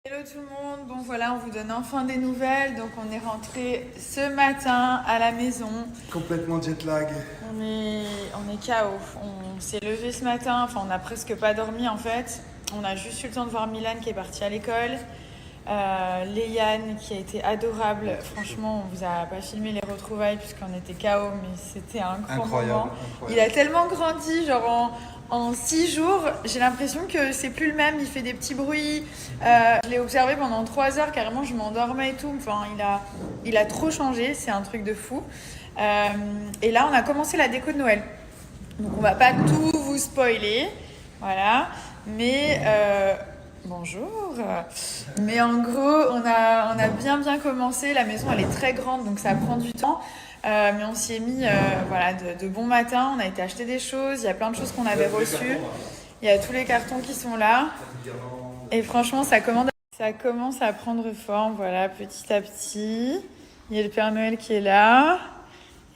Hello tout le monde, bon voilà, on vous donne enfin des nouvelles. Donc on est rentré ce matin à la maison. Complètement jet lag. On est KO. On s'est levé ce matin, enfin on n'a presque pas dormi en fait. On a juste eu le temps de voir Milan qui est parti à l'école. Léane qui a été adorable. Franchement, on vous a pas filmé les retrouvailles puisqu'on était KO, mais c'était un grand moment. Il a tellement grandi, genre en 6 jours, j'ai l'impression que c'est plus le même. Il fait des petits bruits. Je l'ai observé pendant 3 heures, carrément, je m'endormais et tout. Enfin, il a trop changé, c'est un truc de fou. Et là, on a commencé la déco de Noël. Donc, on va pas tout vous spoiler. Voilà. Mais bonjour. Mais en gros, on a bien commencé. La maison, elle est très grande, donc ça prend du temps. Mais on s'y est mis voilà, de bon matin. On a été acheter des choses. Il y a plein de choses qu'on avait reçues. Il y a tous les cartons qui sont là. Et franchement, ça commence à prendre forme. Voilà, petit à petit. Il y a le Père Noël qui est là.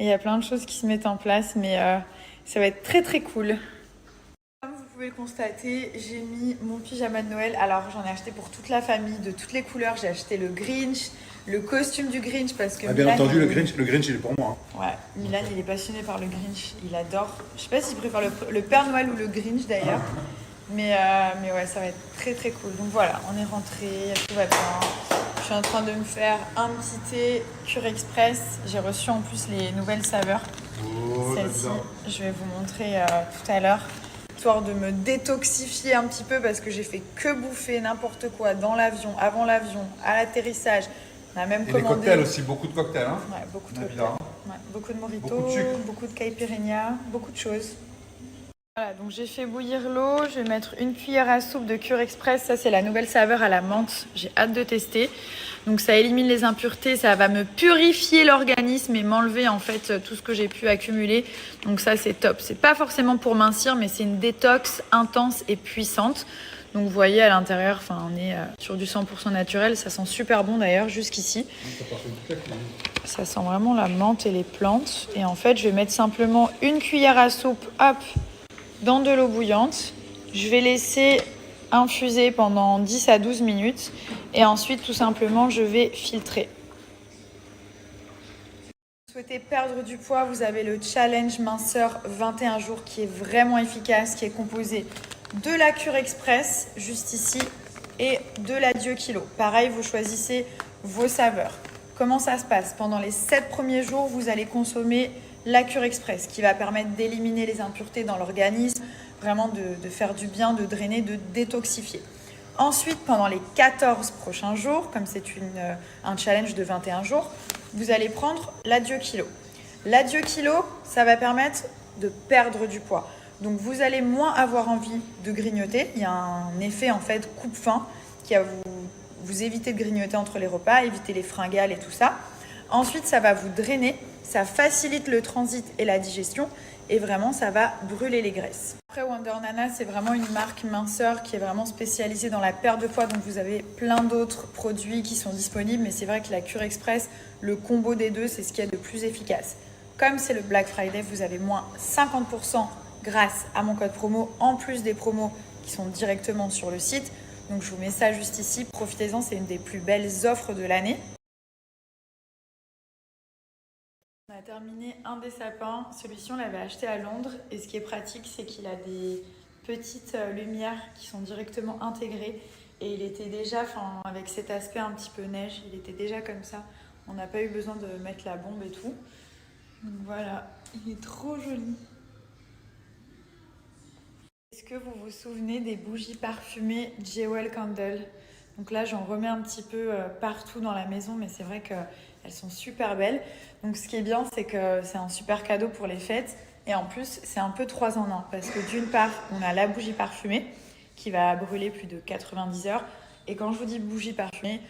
Et il y a plein de choses qui se mettent en place. Mais ça va être très très cool. Comme vous pouvez le constater, j'ai mis mon pyjama de Noël. Alors j'en ai acheté pour toute la famille, de toutes les couleurs. J'ai acheté le Grinch, le costume du Grinch parce que bien Milan, entendu, le Grinch il est pour moi. Ouais, Milan il est passionné par le Grinch, il adore. Je sais pas s'il préfère le Père Noël ou le Grinch d'ailleurs. Mais ouais, ça va être très très cool. Donc voilà, on est rentré, tout va bien. Je suis en train de me faire un petit thé Cure Express. J'ai reçu en plus les nouvelles saveurs. Celle-ci, je vais vous montrer tout à l'heure. Histoire de me détoxifier un petit peu parce que j'ai fait que bouffer n'importe quoi dans l'avion, avant l'avion, à l'atterrissage. On a même Et commandé... les cocktails aussi, beaucoup de cocktails. Hein. Ouais, beaucoup de cocktails. Ouais, beaucoup de mojitos, beaucoup de sucre. beaucoup de caipirinha, beaucoup de choses. Voilà, donc j'ai fait bouillir l'eau. Je vais mettre une cuillère à soupe de Cure Express. Ça, c'est la nouvelle saveur à la menthe. J'ai hâte de tester. Donc ça élimine les impuretés, ça va me purifier l'organisme et m'enlever en fait tout ce que j'ai pu accumuler. Donc ça, c'est top. C'est pas forcément pour mincir, mais c'est une détox intense et puissante. Donc vous voyez à l'intérieur, enfin on est sur du 100% naturel. Ça sent super bon d'ailleurs jusqu'ici. Ça sent vraiment la menthe et les plantes. Et en fait, je vais mettre simplement une cuillère à soupe, hop, dans de l'eau bouillante. Je vais laisser infuser pendant 10 à 12 minutes et ensuite tout simplement je vais filtrer. Si vous souhaitez perdre du poids, vous avez le challenge minceur 21 jours qui est vraiment efficace, qui est composé de la Cure Express juste ici et de la Dieu Kilo. Pareil, vous choisissez vos saveurs. Comment ça se passe? Pendant les 7 premiers jours, vous allez consommer la Cure Express qui va permettre d'éliminer les impuretés dans l'organisme, vraiment de faire du bien, de drainer, de détoxifier. Ensuite, pendant les 14 prochains jours, comme c'est un challenge de 21 jours, vous allez prendre l'Adieu Kilo. L'Adieu Kilo, ça va permettre de perdre du poids. Donc vous allez moins avoir envie de grignoter. Il y a un effet en fait coupe-faim qui va vous éviter de grignoter entre les repas, éviter les fringales et tout ça. Ensuite, ça va vous drainer, ça facilite le transit et la digestion et vraiment, ça va brûler les graisses. Après, Wonder Nana, c'est vraiment une marque minceur qui est vraiment spécialisée dans la perte de poids. Donc, vous avez plein d'autres produits qui sont disponibles, mais c'est vrai que la Cure Express, le combo des deux, c'est ce qui est de plus efficace. Comme c'est le Black Friday, vous avez moins 50% grâce à mon code promo, en plus des promos qui sont directement sur le site. Donc, je vous mets ça juste ici. Profitez-en, c'est une des plus belles offres de l'année. On a terminé un des sapins. Celui-ci, on l'avait acheté à Londres. Et ce qui est pratique, c'est qu'il a des petites lumières qui sont directement intégrées. Et il était déjà, avec cet aspect un petit peu neige, il était déjà comme ça. On n'a pas eu besoin de mettre la bombe et tout. Donc voilà, il est trop joli. Est-ce que vous vous souvenez des bougies parfumées Jewel Candle? Donc là, j'en remets un petit peu partout dans la maison, mais c'est vrai qu'elles sont super belles. Donc ce qui est bien, c'est que c'est un super cadeau pour les fêtes. Et en plus, c'est un peu 3 en 1. Parce que d'une part, on a la bougie parfumée qui va brûler plus de 90 heures. Et quand je vous dis bougie parfumée,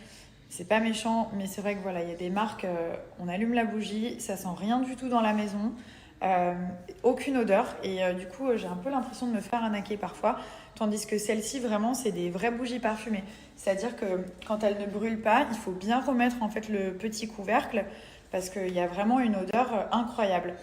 c'est pas méchant, mais c'est vrai que voilà, il y a des marques, on allume la bougie, ça sent rien du tout dans la maison. Aucune odeur et du coup j'ai un peu l'impression de me faire arnaquer parfois, tandis que celle-ci vraiment c'est des vraies bougies parfumées, c'est à dire que quand elles ne brûlent pas, il faut bien remettre en fait le petit couvercle parce qu'il y a vraiment une odeur incroyable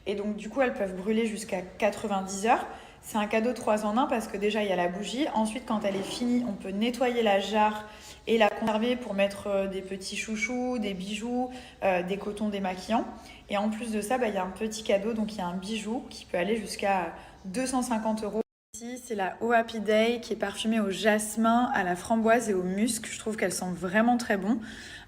et donc du coup elles peuvent brûler jusqu'à 90 heures. C'est un cadeau 3 en 1 parce que déjà il y a la bougie. Ensuite, quand elle est finie, on peut nettoyer la jarre et la conserver pour mettre des petits chouchous, des bijoux, des cotons démaquillants. Et en plus de ça, il y a un petit cadeau. Donc il y a un bijou qui peut aller jusqu'à 250 €. Ici, c'est la Oh Happy Day qui est parfumée au jasmin, à la framboise et au musc. Je trouve qu'elle sent vraiment très bon.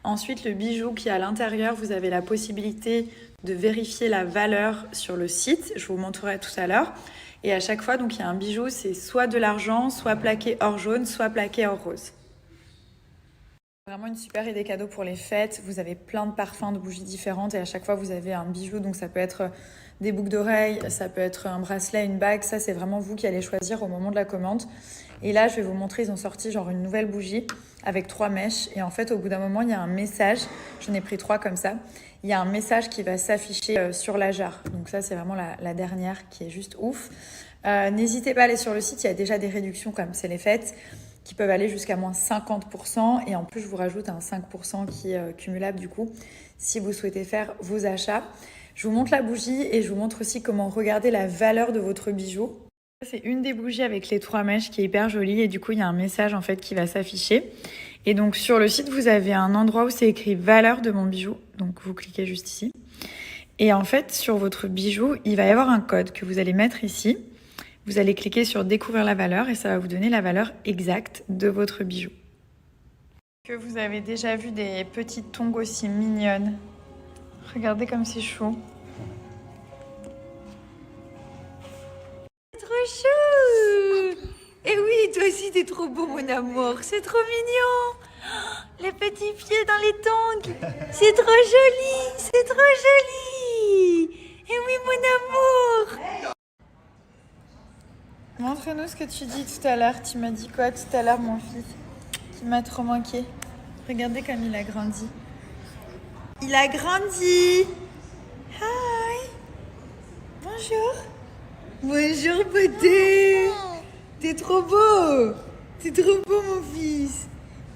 Ensuite, le bijou qui est à l'intérieur, vous avez la possibilité de vérifier la valeur sur le site. Je vous montrerai tout à l'heure. Et à chaque fois, donc, il y a un bijou, c'est soit de l'argent, soit plaqué or jaune, soit plaqué or rose. Vraiment une super idée cadeau pour les fêtes. Vous avez plein de parfums, de bougies différentes et à chaque fois, vous avez un bijou. Donc, ça peut être des boucles d'oreilles, ça peut être un bracelet, une bague. Ça, c'est vraiment vous qui allez choisir au moment de la commande. Et là, je vais vous montrer, ils ont sorti genre une nouvelle bougie avec 3 mèches. Et en fait, au bout d'un moment, il y a un message. J'en ai pris 3 comme ça. Il y a un message qui va s'afficher sur la jarre. Donc ça, c'est vraiment la dernière qui est juste ouf. N'hésitez pas à aller sur le site. Il y a déjà des réductions comme c'est les fêtes qui peuvent aller jusqu'à moins 50%. Et en plus, je vous rajoute un 5% qui est cumulable du coup si vous souhaitez faire vos achats. Je vous montre la bougie et je vous montre aussi comment regarder la valeur de votre bijou. C'est une des bougies avec les 3 mèches qui est hyper jolie et du coup il y a un message en fait qui va s'afficher. Et donc sur le site vous avez un endroit où c'est écrit valeur de mon bijou. Donc vous cliquez juste ici. Et en fait sur votre bijou il va y avoir un code que vous allez mettre ici. Vous allez cliquer sur découvrir la valeur et ça va vous donner la valeur exacte de votre bijou. Que vous avez déjà vu des petites tongs aussi mignonnes. Regardez comme c'est chaud. Trop chou! Et oui, toi aussi t'es trop beau mon amour, c'est trop mignon! Oh, les petits pieds dans les tongs, c'est trop joli, c'est trop joli! Et oui mon amour! Montre-nous ce que tu dis tout à l'heure, tu m'as dit quoi tout à l'heure mon fils? Qui m'a trop manqué. Regardez comme il a grandi. Il a grandi! Hi! Bonjour! Bonjour beauté. T'es trop beau. T'es trop beau mon fils.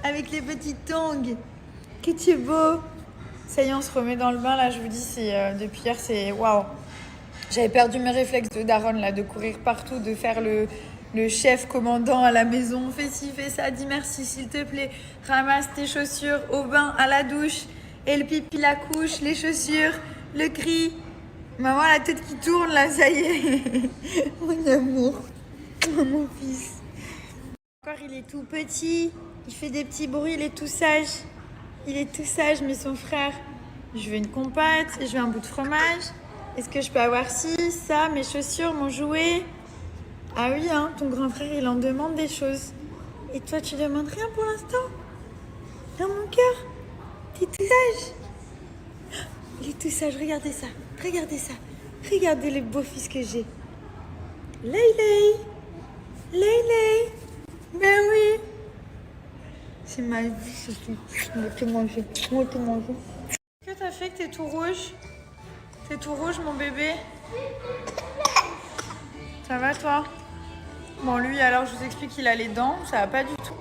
Avec les petites tongs. Que tu es beau. Ça y est on se remet dans le bain là je vous dis c'est depuis hier c'est waouh. J'avais perdu mes réflexes de daronne là de courir partout, de faire le chef commandant à la maison. Fais ci, fais ça, dis merci s'il te plaît. Ramasse tes chaussures au bain, à la douche. Et le pipi, la couche, les chaussures, le cri. Maman, la tête qui tourne là, ça y est. Mon amour. Oh, mon fils. Encore, il est tout petit. Il fait des petits bruits, il est tout sage. Il est tout sage, mais son frère. Je veux une compote, je veux un bout de fromage. Est-ce que je peux avoir ci, ça, mes chaussures, mon jouet? Ah oui, hein, ton grand frère, il en demande des choses. Et toi, tu demandes rien pour l'instant? Dans mon cœur? T'es tout sage? Il est tout sage, regardez ça. Regardez ça. Regardez le beau fils que j'ai. Leïleï. Leïleï. Ben oui. C'est ma vie, Sophie. On va tout manger. On va tout manger. Qu'est-ce que t'as fait que t'es tout rouge? T'es tout rouge, mon bébé? Ça va, toi? Bon, lui, alors, je vous explique, il a les dents. Ça va pas du tout.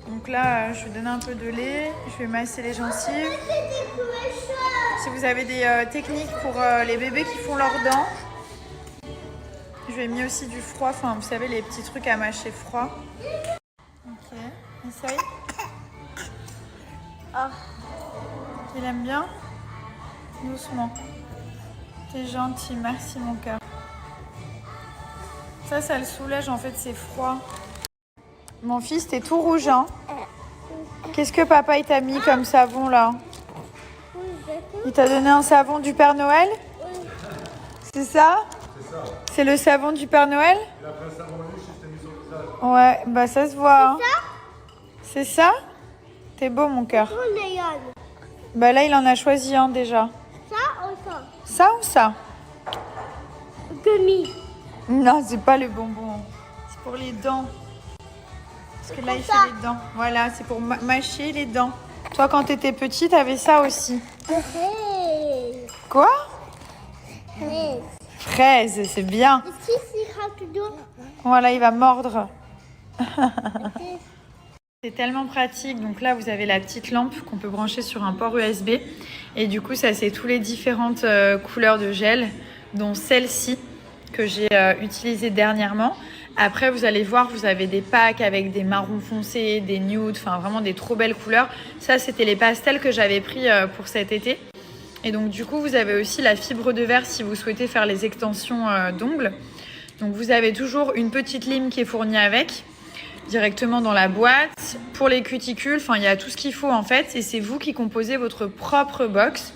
Donc là, je vais donner un peu de lait. Je vais masser les gencives. Si vous avez des techniques pour les bébés qui font leurs dents, je lui ai mis aussi du froid. Enfin, vous savez, les petits trucs à mâcher froid. Ok, essaye. Ah, il aime bien? Doucement. T'es gentil, merci mon cœur. Ça le soulage, en fait, c'est froid. Mon fils, t'es tout rouge, hein? Qu'est-ce que papa il t'a mis comme savon, là? Il t'a donné un savon du Père Noël? C'est ça? C'est le savon du Père Noël? Il a pris un savon louche et je t'ai mis sur le visage. Ouais, bah ça se voit. Hein. C'est ça? T'es beau, mon cœur. Bah là, il en a choisi un déjà. Ça ou ça? Ça ou ça? Gummy. Non, c'est pas le bonbon. C'est pour les dents. Parce que là, il fait les dents. Voilà, c'est pour mâcher les dents. Toi, quand t'étais petite, t'avais ça aussi. Quoi? Fraise, c'est bien. Voilà, il va mordre. C'est tellement pratique. Donc là, vous avez la petite lampe qu'on peut brancher sur un port USB. Et du coup, ça, c'est toutes les différentes couleurs de gel, dont celle-ci, que j'ai utilisé dernièrement. Après, vous allez voir, vous avez des packs avec des marrons foncés, des nudes, enfin vraiment des trop belles couleurs. Ça, c'était les pastels que j'avais pris pour cet été. Et donc, du coup, vous avez aussi la fibre de verre si vous souhaitez faire les extensions d'ongles. Donc, vous avez toujours une petite lime qui est fournie avec, directement dans la boîte. Pour les cuticules, enfin, il y a tout ce qu'il faut en fait. Et c'est vous qui composez votre propre box.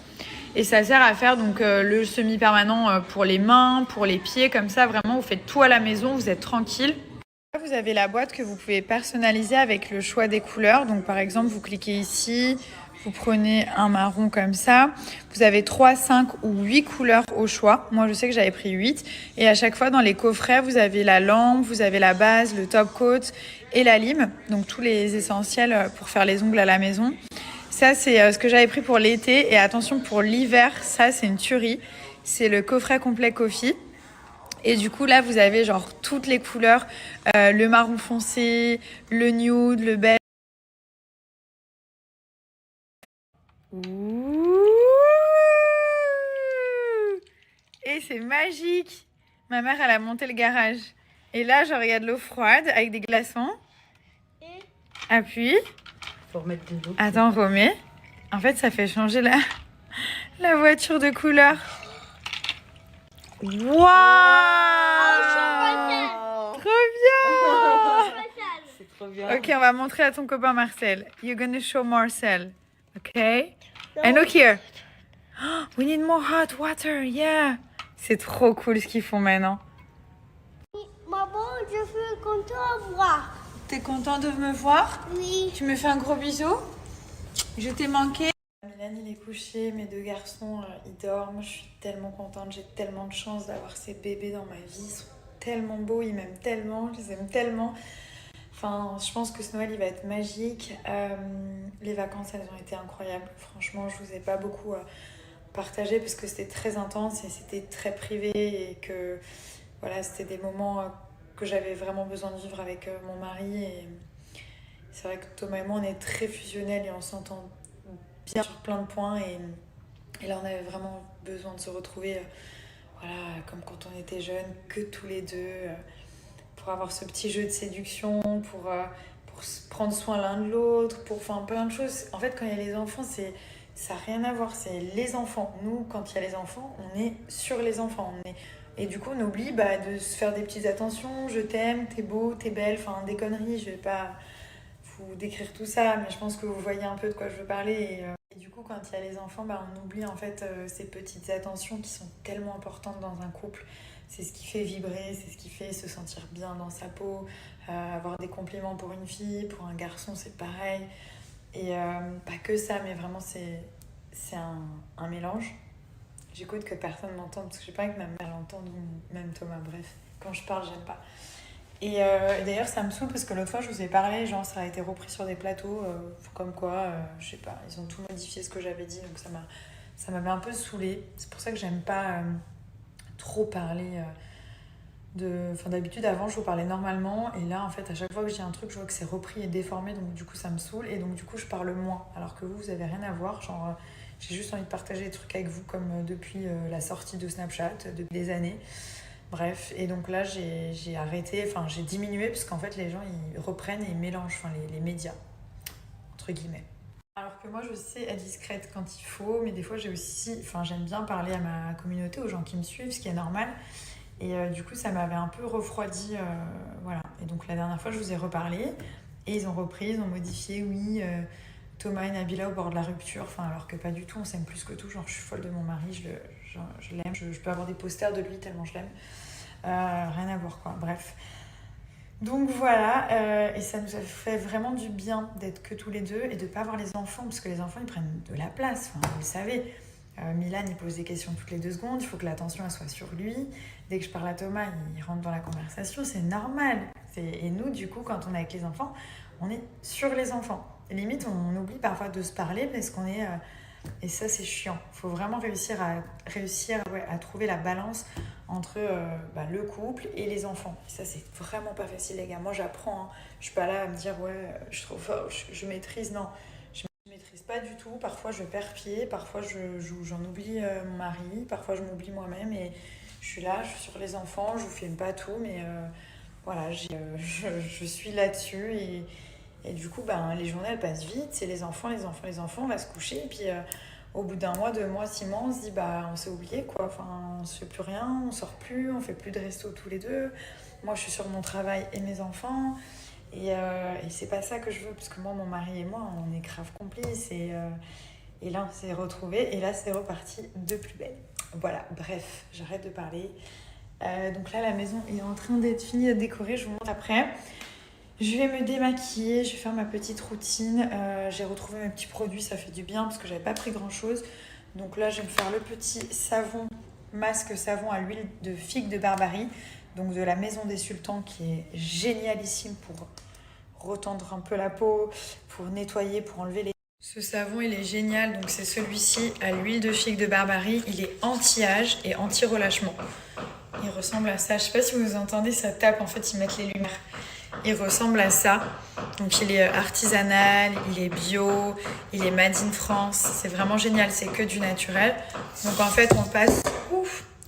Et ça sert à faire donc le semi-permanent pour les mains, pour les pieds, comme ça vraiment vous faites tout à la maison, vous êtes tranquille. Vous avez la boîte que vous pouvez personnaliser avec le choix des couleurs. Donc par exemple, vous cliquez ici, vous prenez un marron comme ça. Vous avez 3, 5 ou 8 couleurs au choix. Moi, je sais que j'avais pris 8. Et à chaque fois, dans les coffrets, vous avez la lampe, vous avez la base, le top coat et la lime. Donc tous les essentiels pour faire les ongles à la maison. Ça, c'est ce que j'avais pris pour l'été. Et attention, pour l'hiver, ça, c'est une tuerie. C'est le coffret complet Coffee. Et du coup, là, vous avez genre toutes les couleurs. Le marron foncé, le nude, le beige. Ouh. Et c'est magique. Ma mère, elle a monté le garage. Et là, genre, il y a de l'eau froide avec des glaçons. Appuie. Faut remettre de l'eau. Attends, remets. En fait, ça fait changer la voiture de couleur. Waouh! Trop bien! C'est trop bien. Ok, on va montrer à ton copain Marcel. You're gonna show Marcel. Ok? And look here. Oh, we need more hot water. Yeah. C'est trop cool ce qu'ils font maintenant. Maman, je suis content de voir. T'es content de me voir? Oui. Tu me fais un gros bisou? Je t'ai manqué. Milan, il est couché, mes 2 garçons, ils dorment. Je suis tellement contente, j'ai tellement de chance d'avoir ces bébés dans ma vie. Ils sont tellement beaux, ils m'aiment tellement, je les aime tellement. Enfin, je pense que ce Noël, il va être magique. Les vacances, elles ont été incroyables. Franchement, je vous ai pas beaucoup partagé parce que c'était très intense et c'était très privé et que voilà, c'était des moments que j'avais vraiment besoin de vivre avec mon mari. Et c'est vrai que Thomas et moi, on est très fusionnels et on s'entend bien sur plein de points. Et là, on avait vraiment besoin de se retrouver, voilà, comme quand on était jeunes, que tous les deux, pour avoir ce petit jeu de séduction, pour se prendre soin l'un de l'autre, pour faire plein de choses. En fait, quand il y a les enfants, ça n'a rien à voir, c'est les enfants. Nous, quand il y a les enfants, on est sur les enfants. Et du coup, on oublie de se faire des petites attentions. Je t'aime, t'es beau, t'es belle, enfin des conneries. Je vais pas vous décrire tout ça, mais je pense que vous voyez un peu de quoi je veux parler. Et du coup, quand il y a les enfants, on oublie en fait ces petites attentions qui sont tellement importantes dans un couple. C'est ce qui fait vibrer, c'est ce qui fait se sentir bien dans sa peau. Avoir des compliments pour une fille, pour un garçon, c'est pareil. Et pas que ça, mais vraiment, c'est un mélange. J'écoute que personne m'entende, parce que j'ai pas envie que ma mère l'entende, ou même Thomas, bref. Quand je parle, j'aime pas. Et d'ailleurs, ça me saoule, parce que l'autre fois, je vous ai parlé, genre, ça a été repris sur des plateaux, comme quoi, je sais pas, ils ont tout modifié ce que j'avais dit, donc ça m'avait un peu saoulée. C'est pour ça que j'aime pas trop parler d'habitude, avant, je vous parlais normalement, et là, en fait, à chaque fois que je dis un truc, je vois que c'est repris et déformé, donc du coup, ça me saoule, et donc du coup, je parle moins, alors que vous avez rien à voir, genre... J'ai juste envie de partager des trucs avec vous comme depuis la sortie de Snapchat, depuis des années. Bref, et donc là, j'ai arrêté, enfin j'ai diminué parce qu'en fait, les gens, ils reprennent et ils mélangent, enfin les médias, entre guillemets. Alors que moi, je sais être discrète quand il faut, mais des fois, j'aime bien parler à ma communauté, aux gens qui me suivent, ce qui est normal. Et du coup, ça m'avait un peu refroidi, voilà. Et donc la dernière fois, je vous ai reparlé, et ils ont repris, ils ont modifié, oui... Thomas et Nabila au bord de la rupture, enfin alors que pas du tout, on s'aime plus que tout, genre je suis folle de mon mari, je l'aime, je peux avoir des posters de lui tellement je l'aime, rien à voir quoi, bref. Donc voilà, et ça nous a fait vraiment du bien d'être que tous les deux et de pas avoir les enfants, parce que les enfants ils prennent de la place, enfin vous le savez. Milan il pose des questions toutes les 2 secondes, il faut que l'attention elle soit sur lui, dès que je parle à Thomas il rentre dans la conversation, c'est normal. Et nous du coup quand on est avec les enfants, on est sur les enfants. Limite, on oublie parfois de se parler parce qu'on est... et ça, c'est chiant. Il faut vraiment réussir à trouver la balance entre le couple et les enfants. Et ça, c'est vraiment pas facile, les gars. Moi, j'apprends. Hein. Je suis pas là à me dire, ouais, je suis trop fort, je maîtrise. Non, je maîtrise pas du tout. Parfois, je perds pied. Parfois, j'en oublie mon mari. Parfois, je m'oublie moi-même. Et Je suis là, je suis sur les enfants, je vous filme pas tout, mais voilà, je suis là-dessus et du coup, ben, les journées elles passent vite, c'est les enfants, on va se coucher et puis au bout d'un mois, 2 mois, 6 mois, on se dit bah on s'est oublié quoi, enfin on se fait plus rien, on sort plus, on fait plus de resto tous les deux. Moi je suis sur mon travail et mes enfants et c'est pas ça que je veux parce que moi, mon mari et moi, on est grave complices et là on s'est retrouvés et là c'est reparti de plus belle. Voilà, bref, j'arrête de parler. Donc là la maison est en train d'être finie de décorer, je vous montre après. Je vais me démaquiller, je vais faire ma petite routine. J'ai retrouvé mes petits produits, ça fait du bien parce que j'avais pas pris grand chose. Donc là, je vais me faire le petit savon, masque savon à l'huile de figue de Barbarie, donc de la Maison des Sultans, qui est génialissime pour retendre un peu la peau, pour nettoyer, pour enlever les... Ce savon, il est génial, donc c'est celui-ci à l'huile de figue de Barbarie. Il est anti-âge et anti-relâchement. Il ressemble à ça, je sais pas si vous entendez, ça tape, en fait ils mettent les lumières. Il ressemble à ça, donc il est artisanal, il est bio, il est made in France, c'est vraiment génial, c'est que du naturel. Donc en fait on passe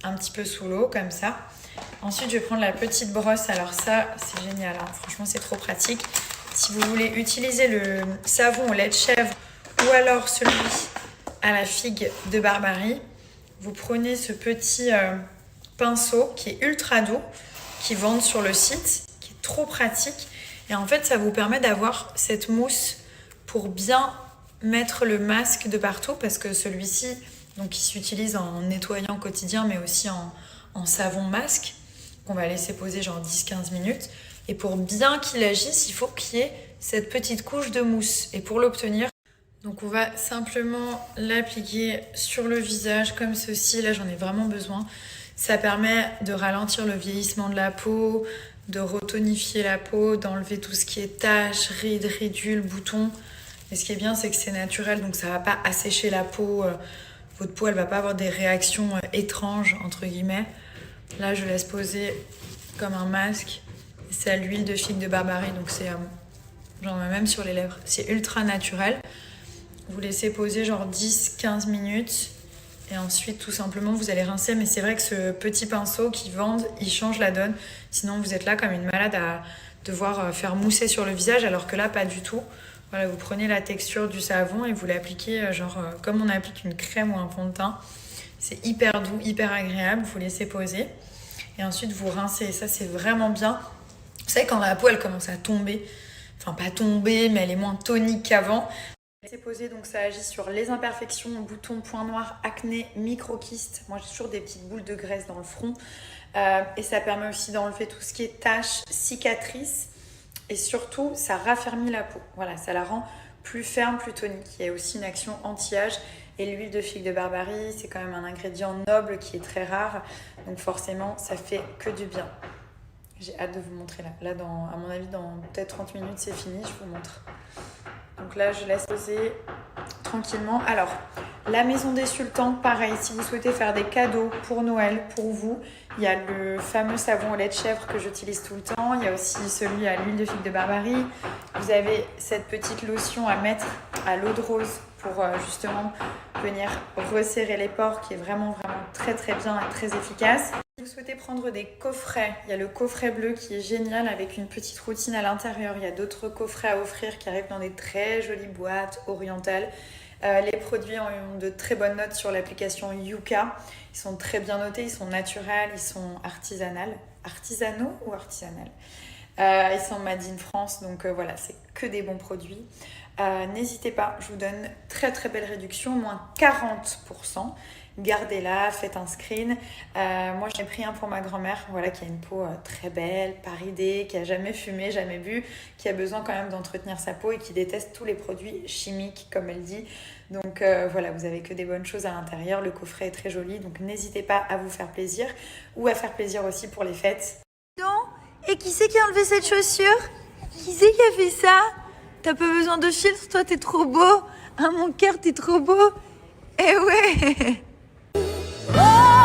un petit peu sous l'eau comme ça. Ensuite je vais prendre la petite brosse, alors ça c'est génial, hein. Franchement c'est trop pratique. Si vous voulez utiliser le savon au lait de chèvre ou alors celui à la figue de Barbarie, vous prenez ce petit pinceau qui est ultra doux, qui vendent sur le site, qui est trop pratique. Et en fait, ça vous permet d'avoir cette mousse pour bien mettre le masque de partout, parce que celui-ci, donc, il s'utilise en nettoyant quotidien, mais aussi en savon masque, qu'on va laisser poser genre 10-15 minutes. Et pour bien qu'il agisse, il faut qu'il y ait cette petite couche de mousse. Et pour l'obtenir, donc on va simplement l'appliquer sur le visage comme ceci. Là, j'en ai vraiment besoin. Ça permet de ralentir le vieillissement de la peau, de retonifier la peau, d'enlever tout ce qui est taches, rides, ridules, boutons. Et ce qui est bien, c'est que c'est naturel, donc ça ne va pas assécher la peau. Votre peau, elle ne va pas avoir des réactions étranges, entre guillemets. Là, je laisse poser comme un masque. C'est à l'huile de figue de Barbarie, donc c'est j'en mets même sur les lèvres. C'est ultra naturel. Vous laissez poser genre 10-15 minutes. Et ensuite, tout simplement, vous allez rincer. Mais c'est vrai que ce petit pinceau qu'ils vendent, il change la donne. Sinon, vous êtes là comme une malade à devoir faire mousser sur le visage, alors que là, pas du tout. Voilà, vous prenez la texture du savon et vous l'appliquez genre comme on applique une crème ou un fond de teint. C'est hyper doux, hyper agréable. Vous laissez poser. Et ensuite, vous rincez. Et ça, c'est vraiment bien. Vous savez, quand la peau, elle commence à tomber. Enfin, pas tomber, mais elle est moins tonique qu'avant. C'est posé, donc ça agit sur les imperfections, boutons, points noirs, acné, micro-kystes. Moi, j'ai toujours des petites boules de graisse dans le front. Et ça permet aussi d'enlever tout ce qui est taches, cicatrices. Et surtout, ça raffermit la peau. Voilà, ça la rend plus ferme, plus tonique. Il y a aussi une action anti-âge. Et l'huile de figue de Barbarie, c'est quand même un ingrédient noble qui est très rare. Donc forcément, ça fait que du bien. J'ai hâte de vous montrer là. Là, à mon avis, dans peut-être 30 minutes, c'est fini. Je vous montre. Donc là, je laisse poser tranquillement. Alors, la Maison des Sultans, pareil, si vous souhaitez faire des cadeaux pour Noël, pour vous, il y a le fameux savon au lait de chèvre que j'utilise tout le temps. Il y a aussi celui à l'huile de figue de Barbarie. Vous avez cette petite lotion à mettre à l'eau de rose pour justement venir resserrer les pores, qui est vraiment très très bien et très efficace. Si vous souhaitez prendre des coffrets, il y a le coffret bleu qui est génial avec une petite routine à l'intérieur. Il y a d'autres coffrets à offrir qui arrivent dans des très jolies boîtes orientales. Les produits ont de très bonnes notes sur l'application Yuka. Ils sont très bien notés, ils sont naturels, ils sont artisanaux ou artisanales. Ils sont made in France, donc voilà, c'est que des bons produits. N'hésitez pas, je vous donne très très belle réduction, moins 40%. Gardez-la, faites un screen. Moi, j'en ai pris un pour ma grand-mère, voilà, qui a une peau très belle, pas ridée, qui a jamais fumé, jamais bu, qui a besoin quand même d'entretenir sa peau et qui déteste tous les produits chimiques, comme elle dit. Donc voilà, vous avez que des bonnes choses à l'intérieur. Le coffret est très joli, donc n'hésitez pas à vous faire plaisir ou à faire plaisir aussi pour les fêtes. Et qui c'est qui a enlevé cette chaussure? Qui c'est qui a fait ça? T'as pas besoin de filtre, toi t'es trop beau. Ah mon cœur, t'es trop beau. Eh ouais. Oh